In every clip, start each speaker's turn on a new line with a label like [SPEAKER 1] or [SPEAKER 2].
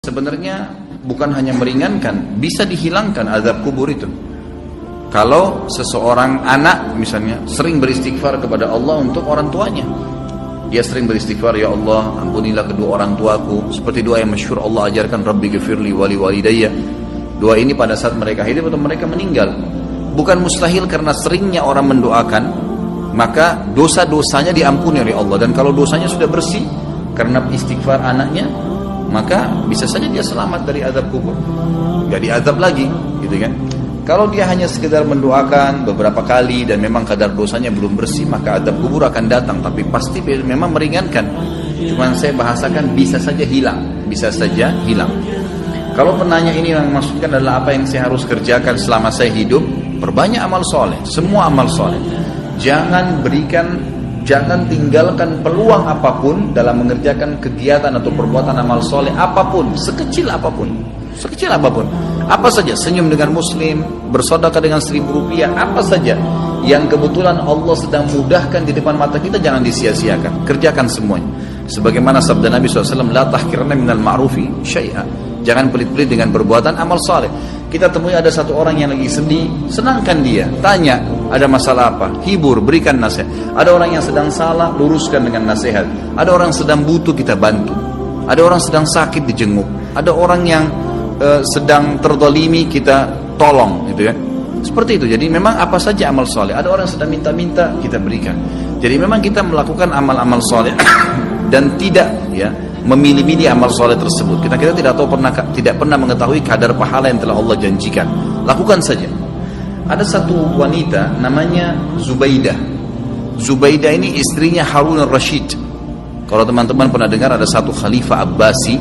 [SPEAKER 1] Sebenarnya bukan hanya meringankan, bisa dihilangkan azab kubur itu. Kalau seseorang anak misalnya sering beristighfar kepada Allah untuk orang tuanya, dia sering beristighfar, ya Allah ampunilah kedua orang tuaku, seperti doa yang masyhur Allah ajarkan, Rabbi ghfirli wali walidayya. Doa ini pada saat mereka hidup atau mereka meninggal. Bukan mustahil karena seringnya orang mendoakan, maka dosa-dosanya diampuni oleh Allah. Dan kalau dosanya sudah bersih karena istighfar anaknya, maka bisa saja dia selamat dari azab kubur, gak diazab lagi, gitu kan. Kalau dia hanya sekedar mendoakan beberapa kali dan memang kadar dosanya belum bersih, maka azab kubur akan datang, tapi pasti memang meringankan. Cuman saya bahasakan bisa saja hilang, bisa saja hilang. Kalau penanya ini yang maksudkan adalah apa yang saya harus kerjakan selama saya hidup, perbanyak amal soleh, semua amal soleh. Jangan tinggalkan peluang apapun dalam mengerjakan kegiatan atau perbuatan amal soleh apapun, sekecil apapun. Apa saja, senyum dengan muslim, bersedekah dengan 1.000 rupiah, apa saja yang kebetulan Allah sedang mudahkan di depan mata kita, jangan disia-siakan, kerjakan semuanya. Sebagaimana sabda Nabi SAW, la tahkiranna minal ma'rufi syai'a. Jangan pelit-pelit dengan perbuatan amal soleh. Kita temui ada satu orang yang lagi sedih, senangkan dia, tanya ada masalah apa, hibur, berikan nasihat. Ada orang yang sedang salah, luruskan dengan nasihat. Ada orang sedang butuh, kita bantu. Ada orang sedang sakit, dijenguk. Ada orang yang sedang terdolimi, kita tolong, gitu ya. Seperti itu. Jadi memang apa saja amal soleh. Ada orang yang sedang minta-minta, kita berikan. Jadi memang kita melakukan amal-amal soleh dan tidak ya memilih-milih amal soleh tersebut. Kita tidak pernah mengetahui kadar pahala yang telah Allah janjikan. Lakukan saja. Ada satu wanita namanya Zubaidah. Zubaidah ini istrinya Harun al-Rashid. Kalau teman-teman pernah dengar, ada satu khalifah Abbasi,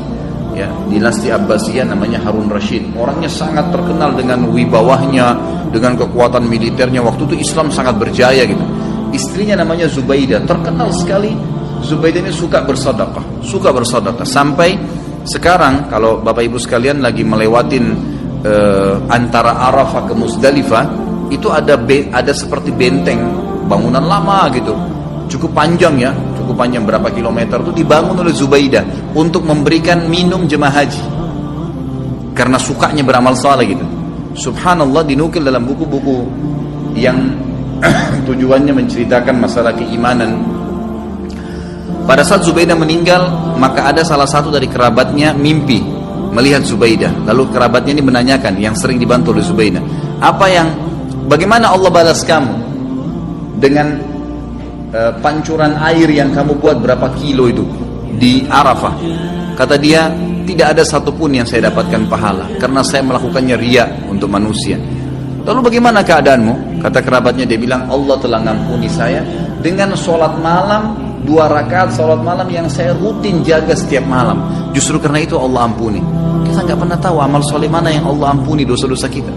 [SPEAKER 1] ya, dinasti Abbasiyah namanya Harun Rashid. Orangnya sangat terkenal dengan wibawahnya, dengan kekuatan militernya. Waktu itu Islam sangat berjaya gitu. Istrinya namanya Zubaidah, terkenal sekali. Zubaidah ini suka bersedekah sampai sekarang kalau Bapak Ibu sekalian lagi melewatin antara Arafah ke Muzdalifah, itu ada seperti benteng bangunan lama gitu, cukup panjang berapa kilometer, itu dibangun oleh Zubaidah untuk memberikan minum jemaah haji karena sukanya beramal saleh gitu. Subhanallah, dinukil dalam buku-buku yang tujuannya menceritakan masalah keimanan. Pada saat Zubaidah meninggal, maka ada salah satu dari kerabatnya mimpi melihat Zubaidah. Lalu kerabatnya ini menanyakan, yang sering dibantu oleh Zubaidah, bagaimana Allah balas kamu dengan pancuran air yang kamu buat berapa kilo itu di Arafah? Kata dia, tidak ada satupun yang saya dapatkan pahala, karena saya melakukannya riya untuk manusia. Lalu bagaimana keadaanmu? Kata kerabatnya, dia bilang, Allah telah mengampuni saya dengan sholat malam, 2 rakaat sholat malam yang saya rutin jaga setiap malam. Justru karena itu Allah ampuni. Kita nggak pernah tahu amal soleh mana yang Allah ampuni dosa-dosa kita.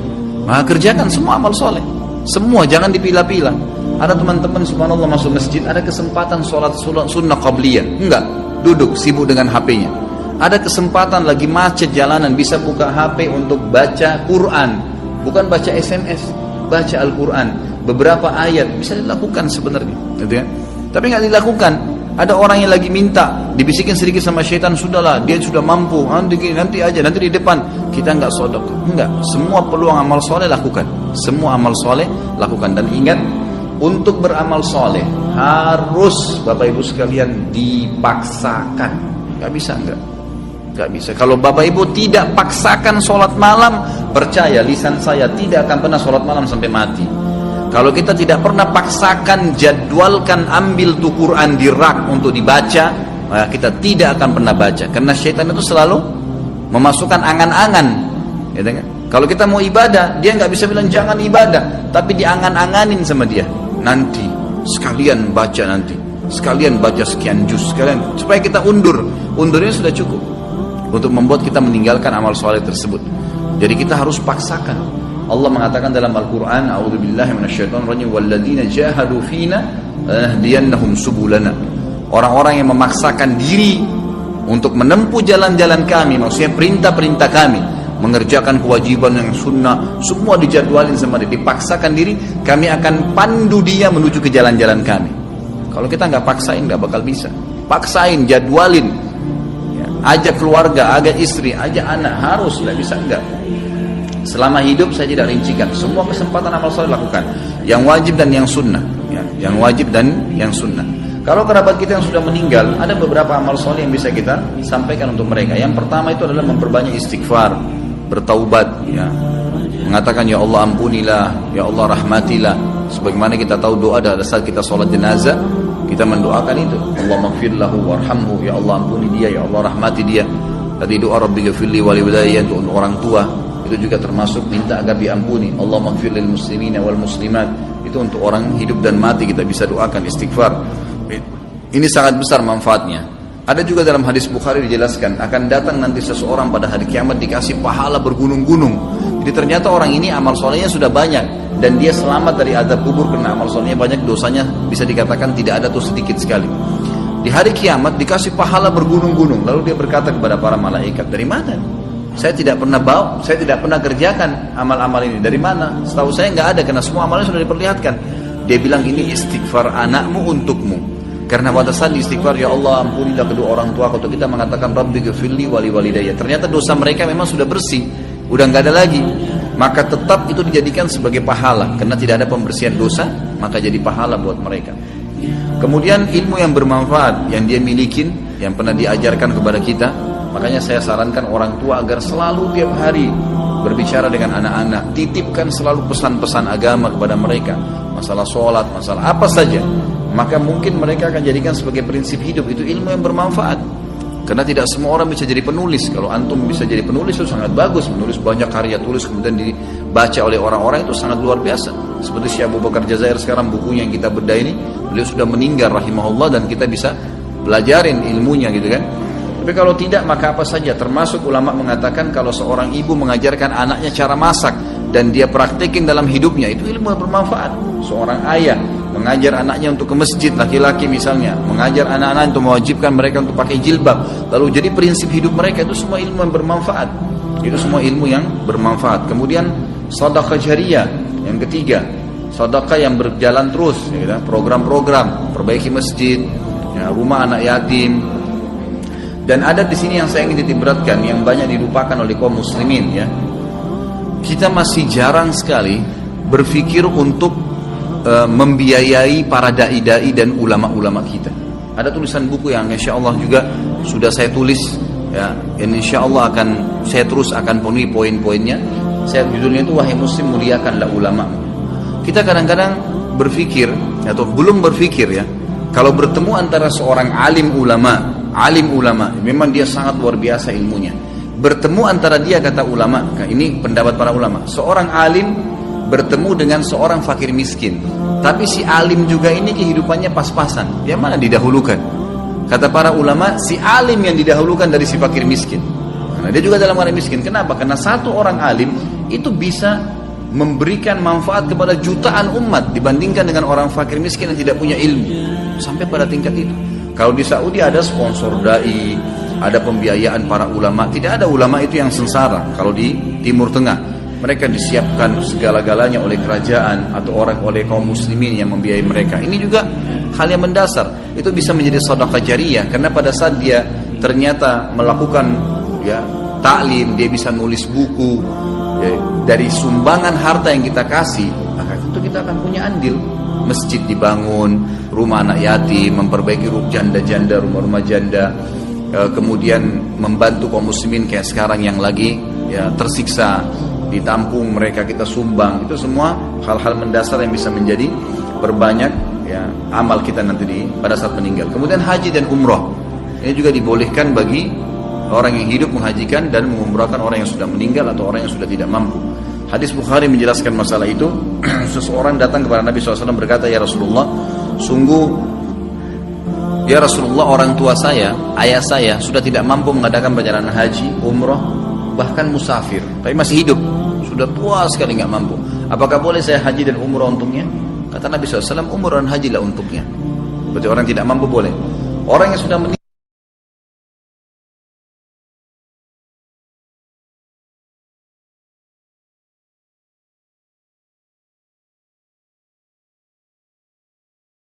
[SPEAKER 1] Maka kerjakan semua amal soleh, semua, jangan dipilah-pilah. Ada teman-teman subhanallah masuk masjid, ada kesempatan sholat sunnah qabliyah, enggak, duduk sibuk dengan HP-nya. Ada kesempatan lagi macet jalanan, bisa buka HP untuk baca Quran, bukan baca SMS, baca Al-Quran, beberapa ayat bisa dilakukan sebenarnya, gitu ya. Tapi nggak dilakukan. Ada orang yang lagi minta, dibisikin sedikit sama syaitan, sudahlah, dia sudah mampu, nanti di depan. Kita nggak sedekah, enggak. Semua peluang amal soleh lakukan, semua amal soleh lakukan. Dan ingat, untuk beramal soleh harus Bapak Ibu sekalian dipaksakan. Nggak bisa. Kalau Bapak Ibu tidak paksakan sholat malam, percaya lisan saya tidak akan pernah sholat malam sampai mati. Kalau kita tidak pernah paksakan, jadwalkan, ambil tuh Quran di rak untuk dibaca, maka kita tidak akan pernah baca. Karena syaitan itu selalu memasukkan angan-angan, ya kan? Kalau kita mau ibadah, dia nggak bisa bilang jangan ibadah, tapi diangan-anganin sama dia. Nanti sekalian baca sekian juz, supaya kita undurnya sudah cukup untuk membuat kita meninggalkan amal soleh tersebut. Jadi kita harus paksakan. Allah mengatakan dalam Al-Quran, a'udzubillahi minasyaitonir rajim, walladzina jahadu fina lanahdiyannahum subulana. Orang-orang yang memaksakan diri untuk menempuh jalan-jalan kami, maksudnya perintah-perintah kami, mengerjakan kewajiban yang sunnah, semua dijadwalin sama dia, dipaksakan diri, kami akan pandu dia menuju ke jalan-jalan kami. Kalau kita nggak paksain, nggak bakal bisa. Paksain, jadwalin, ya, ajak keluarga, ajak istri, ajak anak, harus, tidak bisa enggak. Selama hidup saya tidak rincikan, semua kesempatan amal soleh lakukan, yang wajib dan yang sunnah, ya, yang wajib dan yang sunnah. Kalau kerabat kita yang sudah meninggal, ada beberapa amal soleh yang bisa kita sampaikan untuk mereka. Yang pertama itu adalah memperbanyak istighfar, bertaubat, ya, mengatakan ya Allah ampunilah, ya Allah rahmatilah. Sebagaimana kita tahu doa pada saat kita sholat jenazah, kita mendoakan itu, Allah maghfirlahu warhamhu, ya Allah ampuni dia, ya Allah rahmati dia. Tadi doa Rabbi ghafirli wali walidayya untuk orang tua, itu juga termasuk minta agar diampuni. Allah maghfirlil muslimina wal muslimat, itu untuk orang hidup dan mati kita bisa doakan istighfar. Ini sangat besar manfaatnya. Ada juga dalam hadis Bukhari dijelaskan akan datang nanti seseorang pada hari kiamat dikasih pahala bergunung-gunung. Jadi ternyata orang ini amal solehnya sudah banyak dan dia selamat dari azab kubur karena amal solehnya banyak, dosanya bisa dikatakan tidak ada atau sedikit sekali. Di hari kiamat dikasih pahala bergunung-gunung. Lalu dia berkata kepada para malaikat, dari mana? Saya tidak pernah saya tidak pernah kerjakan amal-amal ini. Dari mana? Setahu saya nggak ada karena semua amalnya sudah diperlihatkan. Dia bilang ini istighfar anakmu untukmu. Karena pada saat istighfar, ya Allah ampunilah kedua orang tua, kalau kita mengatakan Rabbi ghafirli wali walidayya, ternyata dosa mereka memang sudah bersih, udah nggak ada lagi, maka tetap itu dijadikan sebagai pahala karena tidak ada pembersihan dosa, maka jadi pahala buat mereka. Kemudian ilmu yang bermanfaat yang dia milikin, yang pernah diajarkan kepada kita, makanya saya sarankan orang tua agar selalu tiap hari berbicara dengan anak-anak, titipkan selalu pesan-pesan agama kepada mereka, masalah sholat, masalah apa saja. Maka mungkin mereka akan jadikan sebagai prinsip hidup, itu ilmu yang bermanfaat. Karena tidak semua orang bisa jadi penulis. Kalau antum bisa jadi penulis itu sangat bagus, menulis banyak karya tulis kemudian dibaca oleh orang-orang itu sangat luar biasa. Seperti Syekh Abu Bakar Jazair sekarang bukunya yang kita bedah ini, beliau sudah meninggal rahimahullah dan kita bisa belajarin ilmunya gitu kan. Tapi kalau tidak maka apa saja, termasuk ulama mengatakan kalau seorang ibu mengajarkan anaknya cara masak dan dia praktekin dalam hidupnya, itu ilmu yang bermanfaat. Seorang ayah mengajar anaknya untuk ke masjid, laki-laki misalnya, mengajar anak-anak untuk mewajibkan mereka untuk pakai jilbab, lalu jadi prinsip hidup mereka, itu semua ilmu yang bermanfaat. Itu semua ilmu yang bermanfaat. Kemudian sedekah jariyah yang ketiga, sedekah yang berjalan terus, ya, program-program, perbaiki masjid, ya, rumah anak yatim. Dan ada di sini yang saya ingin titikberatkan, yang banyak dilupakan oleh kaum muslimin, ya. Kita masih jarang sekali berpikir untuk membiayai para dai-dai dan ulama-ulama kita. Ada tulisan buku yang insya Allah juga sudah saya tulis, ya, insya Allah saya terus akan penuhi poin-poinnya. Saya judulnya itu Wahai Muslim muliakanlah ulama. Kita kadang-kadang berpikir atau belum berpikir, ya, kalau bertemu antara seorang alim ulama memang dia sangat luar biasa ilmunya. Bertemu antara dia, kata ulama, ini pendapat para ulama, seorang alim bertemu dengan seorang fakir miskin, tapi si alim juga ini kehidupannya pas-pasan, yang mana didahulukan? Kata para ulama, si alim yang didahulukan dari si fakir miskin, karena dia juga dalam keadaan miskin. Kenapa? Karena satu orang alim itu bisa memberikan manfaat kepada jutaan umat dibandingkan dengan orang fakir miskin yang tidak punya ilmu. Sampai pada tingkat itu. Kalau di Saudi ada sponsor dai, ada pembiayaan para ulama. Tidak ada ulama itu yang sengsara. Kalau di Timur Tengah, mereka disiapkan segala-galanya oleh kerajaan atau oleh kaum muslimin yang membiayai mereka. Ini juga hal yang mendasar. Itu bisa menjadi sedekah jariyah karena pada saat dia ternyata melakukan, ya, taklim, dia bisa nulis buku, ya, dari sumbangan harta yang kita kasih, maka itu kita akan punya andil. Masjid dibangun, rumah anak yatim, memperbaiki janda-janda, rumah-rumah janda, kemudian membantu kaum muslimin kayak sekarang yang lagi, ya, tersiksa, ditampung mereka, kita sumbang. Itu semua hal-hal mendasar yang bisa menjadi perbanyak, ya, amal kita nanti pada saat meninggal. Kemudian haji dan umrah ini juga dibolehkan bagi orang yang hidup menghajikan dan mengumrahkan orang yang sudah meninggal atau orang yang sudah tidak mampu. Hadis Bukhari menjelaskan masalah itu. Seseorang datang kepada Nabi SAW berkata, ya Rasulullah, sungguh ya Rasulullah, orang tua saya, ayah saya sudah tidak mampu mengadakan perjalanan haji, umrah, bahkan musafir, tapi masih hidup, sudah tua sekali nggak mampu. Apakah boleh saya haji dan umrah untuknya? Kata Nabi SAW, umrah dan hajilah untuknya. Berarti orang tidak mampu boleh. Orang yang sudah meninggal